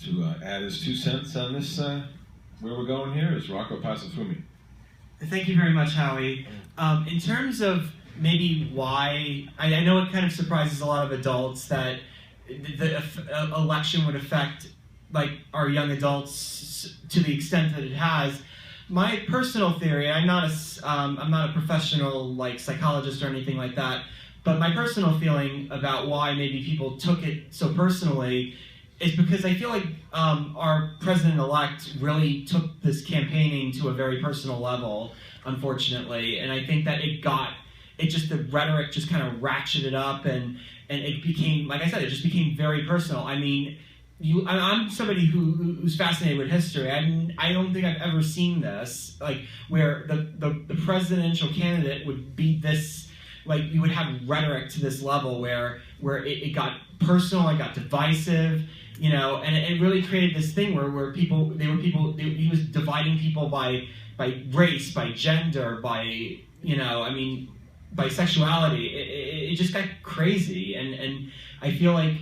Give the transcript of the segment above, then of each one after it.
to add his 2 cents on this, where we're going here, is Rocco Pasafumi. Thank you very much, Howie. In terms of maybe why, I know it kind of surprises a lot of adults that the election would affect like our young adults to the extent that it has. My personal theory, I'm not a professional like psychologist or anything like that, but my personal feeling about why maybe people took it so personally is because I feel like our president-elect really took this campaigning to a very personal level, unfortunately, and I think that the rhetoric just kind of ratcheted up, and it became, like I said, it just became very personal. I mean, I'm somebody who's fascinated with history. I don't think I've ever seen this, like where the presidential candidate would be this, like you would have rhetoric to this level where it got personal, it got divisive, you know, and it really created this thing where he was dividing people by race, by gender, by, you know, I mean, by sexuality. It just got crazy, and I feel like,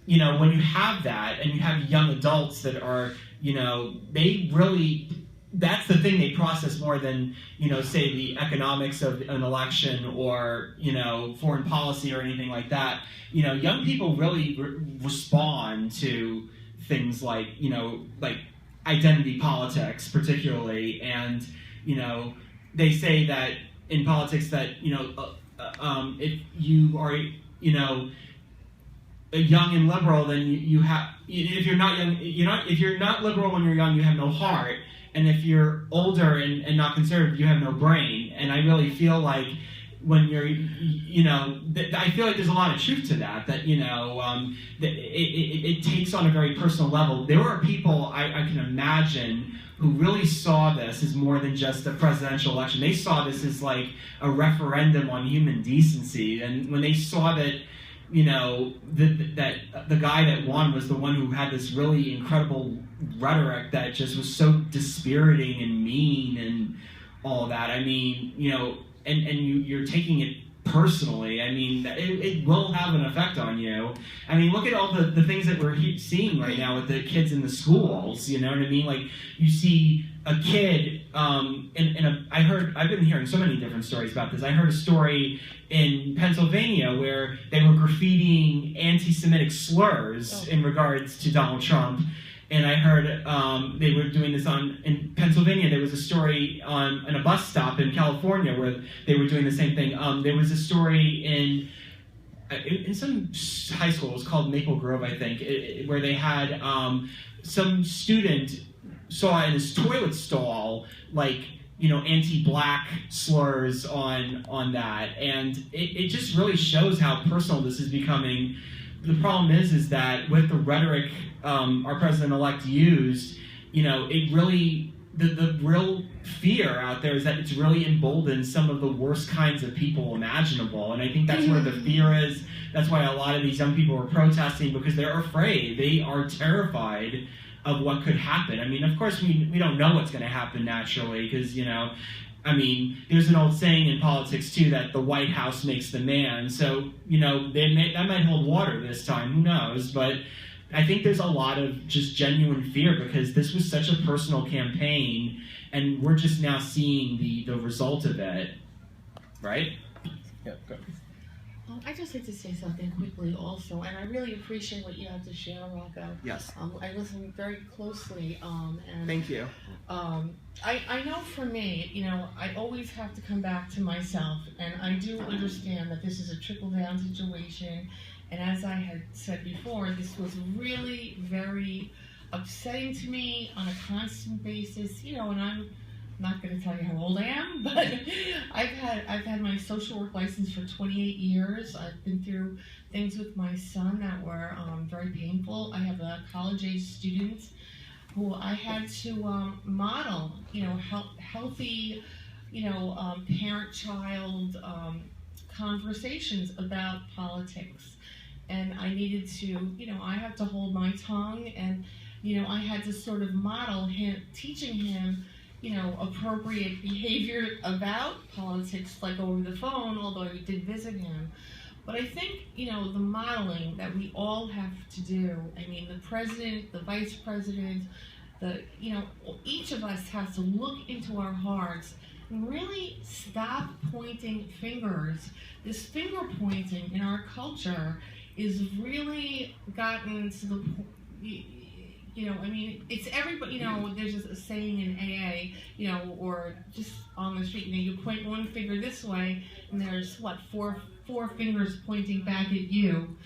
you know, when you have that and you have young adults that are, you know, they really, that's the thing they process more than, you know, say the economics of an election or, you know, foreign policy or anything like that. You know, young people really respond to things like, you know, like identity politics particularly, and, you know, they say that in politics that, you know, if you are, you know, young and liberal, then you have, if you're not young, if you're not liberal when you're young, you have no heart, and if you're older and not conservative, you have no brain. And I really feel like when you're, you know, I feel like there's a lot of truth to that, you know, that it takes on a very personal level. There are people I can imagine who really saw this as more than just a presidential election. They saw this as like a referendum on human decency, and when they saw that, you know, that the guy that won was the one who had this really incredible rhetoric that just was so dispiriting and mean and all that. I mean, you know, and you're taking it personally. I mean, it will have an effect on you. I mean, look at all the things that we're seeing right now with the kids in the schools, you know what I mean? Like, you see a kid, I've been hearing so many different stories about this. I heard a story in Pennsylvania where they were graffitiing anti-Semitic slurs in regards to Donald Trump. And I heard they were doing this in Pennsylvania. There was a story on a bus stop in California where they were doing the same thing. There was a story in some high school, it was called Maple Grove, I think, where they had some student saw in his toilet stall, like, you know, anti-black slurs on that. And it just really shows how personal this is becoming. The problem is that with the rhetoric our president-elect used, you know, it really, the real fear out there is that it's really emboldened some of the worst kinds of people imaginable. And I think that's where the fear is. That's why a lot of these young people are protesting, because they're afraid. They are terrified of what could happen. I mean, of course, we don't know what's going to happen naturally, because, you know, I mean, there's an old saying in politics, too, that the White House makes the man. So, you know, that might hold water this time. Who knows? But I think there's a lot of just genuine fear, because this was such a personal campaign, and we're just now seeing the result of it. Right? Yeah, go. I'd just like to say something quickly also, and I really appreciate what you have to share, Rocco. Yes. I listened very closely, and thank you. I know for me, you know, I always have to come back to myself, and I do understand that this is a trickle-down situation, and as I had said before, this was really very upsetting to me on a constant basis, you know, and I'm not going to tell you how old I am, but I've had my social work license for 28 years. I've been through things with my son that were very painful. I have a college-age student who I had to model, you know, healthy, you know, parent-child conversations about politics. And I needed to, you know, I had to hold my tongue, and, you know, I had to sort of model him, teaching him, you know, appropriate behavior about politics, like over the phone, although I did visit him. But I think, the modeling that we all have to do, I mean, the president, the vice president, each of us has to look into our hearts and really stop pointing fingers. This finger pointing in our culture is really gotten to the point, it's everybody, there's just a saying in AA, or just on the street, you point one finger this way, and there's, four fingers pointing back at you.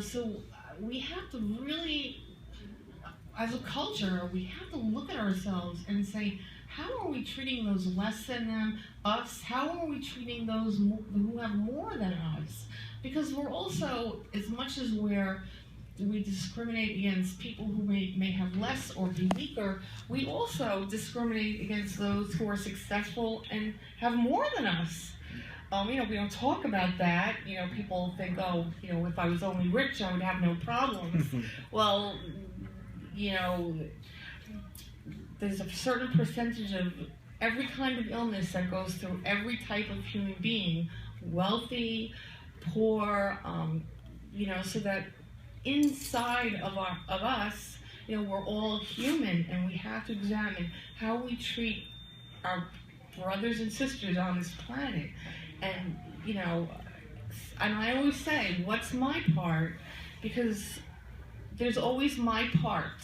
So we have to really, as a culture, we have to look at ourselves and say, how are we treating those less than us? How are we treating those who have more than us? Because we're also, as much as we discriminate against people who may have less or be weaker, we also discriminate against those who are successful and have more than us. We don't talk about that. People think, if I was only rich, I would have no problems. Well, there's a certain percentage of every kind of illness that goes through every type of human being, wealthy, poor, so that inside of us, we're all human, and we have to examine how we treat our brothers and sisters on this planet. And, and I always say, what's my part? Because there's always my part,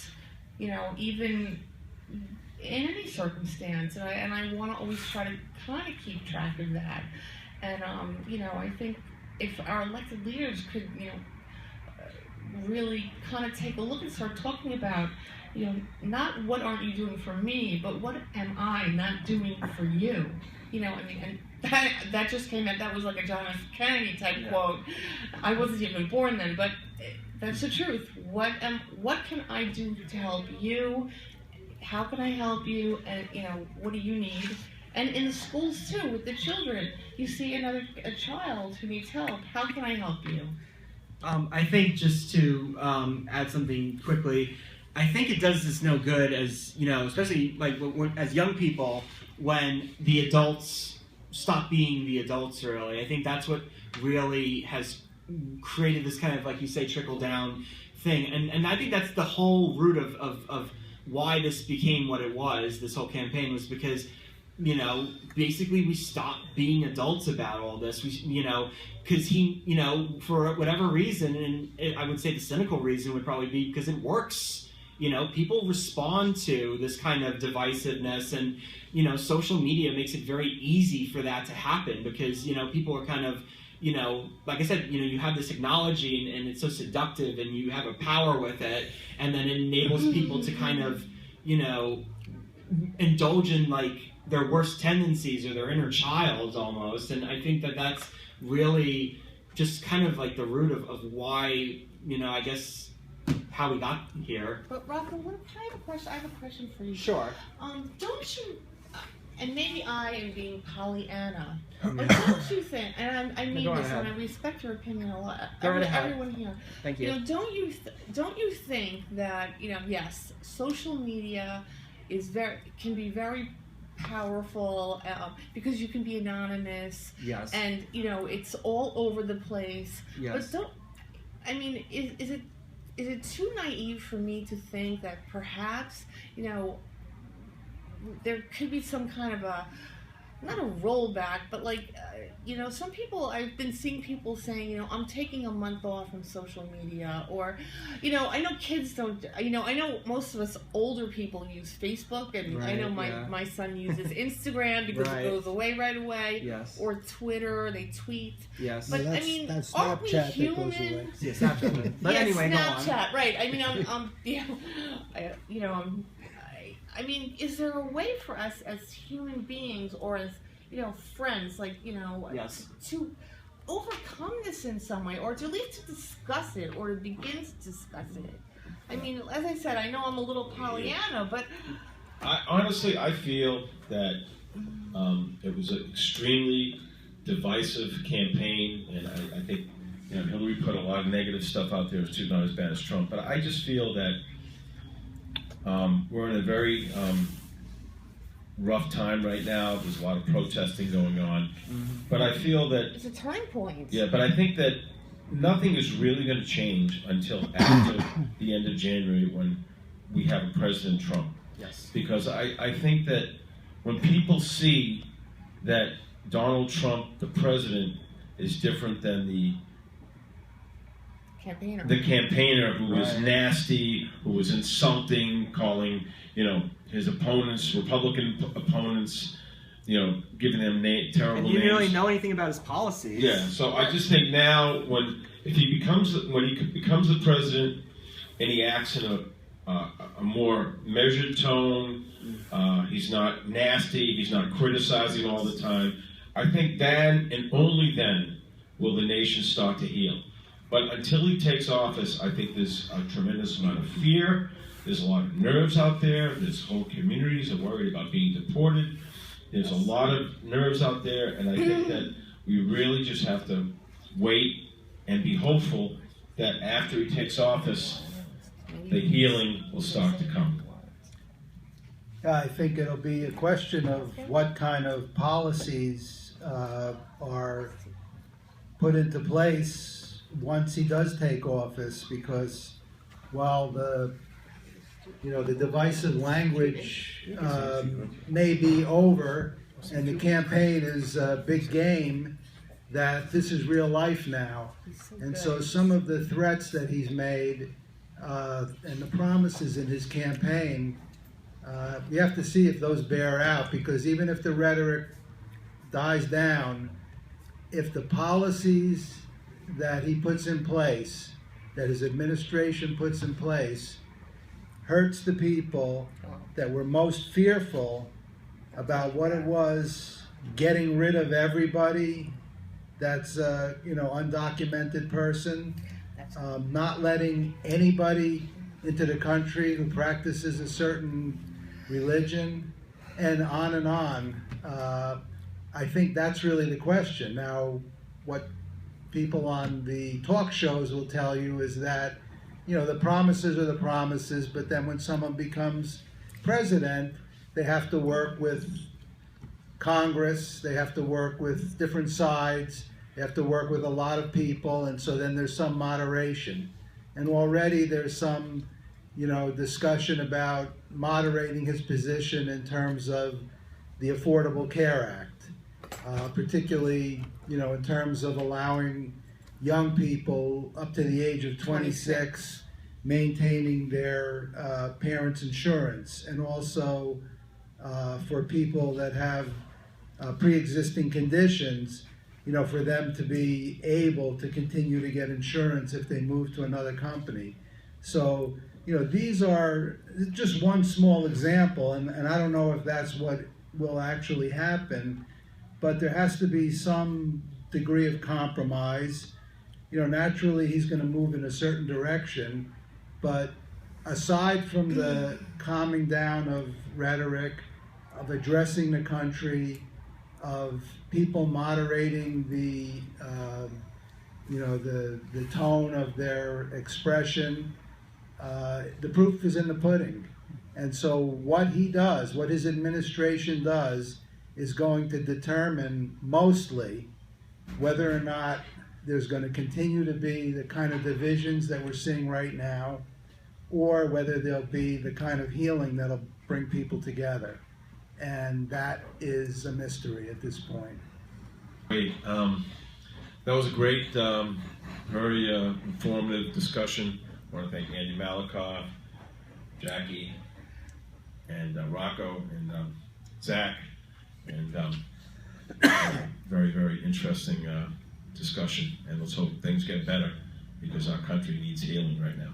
even in any circumstance, and I want to always try to kind of keep track of that. And, I think if our elected leaders could, really kind of take a look and start talking about, not what aren't you doing for me, but what am I not doing for you? And that just came out, that was like a John F. Kennedy type quote. I wasn't even born then, but that's the truth. What can I do to help you? How can I help you? And, what do you need? And in the schools too, with the children, you see a child who needs help. How can I help you? I think just to add something quickly, I think it does us no good as, especially like as young people, when the adults stop being the adults early. I think that's what really has created this kind of, like you say, trickle down thing. And I think that's the whole root of why this became what it was, this whole campaign, was because, basically we stopped being adults about all this. Because for whatever reason, and I would say the cynical reason would probably be because it works. People respond to this kind of divisiveness, and, social media makes it very easy for that to happen because, people are kind of, like I said, you have this technology and it's so seductive and you have a power with it, and then it enables people to kind of, indulge in like their worst tendencies or their inner child almost. And I think that that's really just kind of like the root of why, I guess, how we got here. But Rocco, I have a question for you. Sure. Don't you, and maybe I am being Pollyanna, but don't you think, and I mean this, and I respect your opinion a lot, everyone here. Thank you. Don't you think that, yes, social media can be very powerful because you can be anonymous. Yes. And it's all over the place. Yes. But is it too naive for me to think that perhaps there could be some kind of not a rollback, but like, some people, I've been seeing people saying, I'm taking a month off from social media, or, I know kids don't, I know most of us older people use Facebook, and right, I know my son uses Instagram because it goes away right away, yes, or Twitter, they tweet, yes, but that's aren't we Snapchat human? that goes away. Yeah, Snapchat. But anyway, Snapchat, right? Is there a way for us as human beings, or as friends, like yes, to overcome this in some way, or to at least to discuss it, or to begin to discuss it? As I said, I know I'm a little Pollyanna, but I feel that it was an extremely divisive campaign, and I think Hillary put a lot of negative stuff out there too, not as bad as Trump. But I just feel that we're in a very rough time right now. There's a lot of protesting going on, but I feel that it's a time point. Yeah, but I think that nothing is really going to change until after the end of January when we have a President Trump. Yes. Because I think that when people see that Donald Trump, the president, is different than the campaigner who was nasty, who was insulting, calling, his opponents, Republican opponents, giving them terrible names. And you didn't really know anything about his policies. Yeah, so I just think now when he becomes the president and he acts in a more measured tone, he's not nasty, he's not criticizing all the time, I think then and only then will the nation start to heal. But until he takes office, I think there's a tremendous amount of fear. There's a lot of nerves out there. There's whole communities are worried about being deported. There's a lot of nerves out there, and I think that we really just have to wait and be hopeful that after he takes office, the healing will start to come. I think it'll be a question of what kind of policies are put into place once he does take office, because while the divisive language may be over and the campaign is a big game, that this is real life now. And so some of the threats that he's made and the promises in his campaign, you have to see if those bear out, because even if the rhetoric dies down, if the policies that he puts in place, that his administration puts in place, hurts the people that were most fearful about what it was, getting rid of everybody that's undocumented person, not letting anybody into the country who practices a certain religion, and on and on. I think that's really the question. Now, what people on the talk shows will tell you is that, the promises are the promises, but then when someone becomes president, they have to work with Congress, they have to work with different sides, they have to work with a lot of people, and so then there's some moderation. And already there's some, discussion about moderating his position in terms of the Affordable Care Act, particularly, in terms of allowing young people up to the age of 26 maintaining their parents' insurance, and also for people that have pre-existing conditions, for them to be able to continue to get insurance if they move to another company. So, these are just one small example, and I don't know if that's what will actually happen, but there has to be some degree of compromise. Naturally he's going to move in a certain direction, but aside from the calming down of rhetoric, of addressing the country, of people moderating the tone of their expression, the proof is in the pudding. And so what he does, what his administration does, is going to determine mostly whether or not there's going to continue to be the kind of divisions that we're seeing right now, or whether there'll be the kind of healing that'll bring people together. And that is a mystery at this point. Great. That was a great, very informative discussion. I want to thank Andy Malakoff, Jackie, and Rocco, and Zach, and very, very interesting discussion. And let's hope things get better, because our country needs healing right now.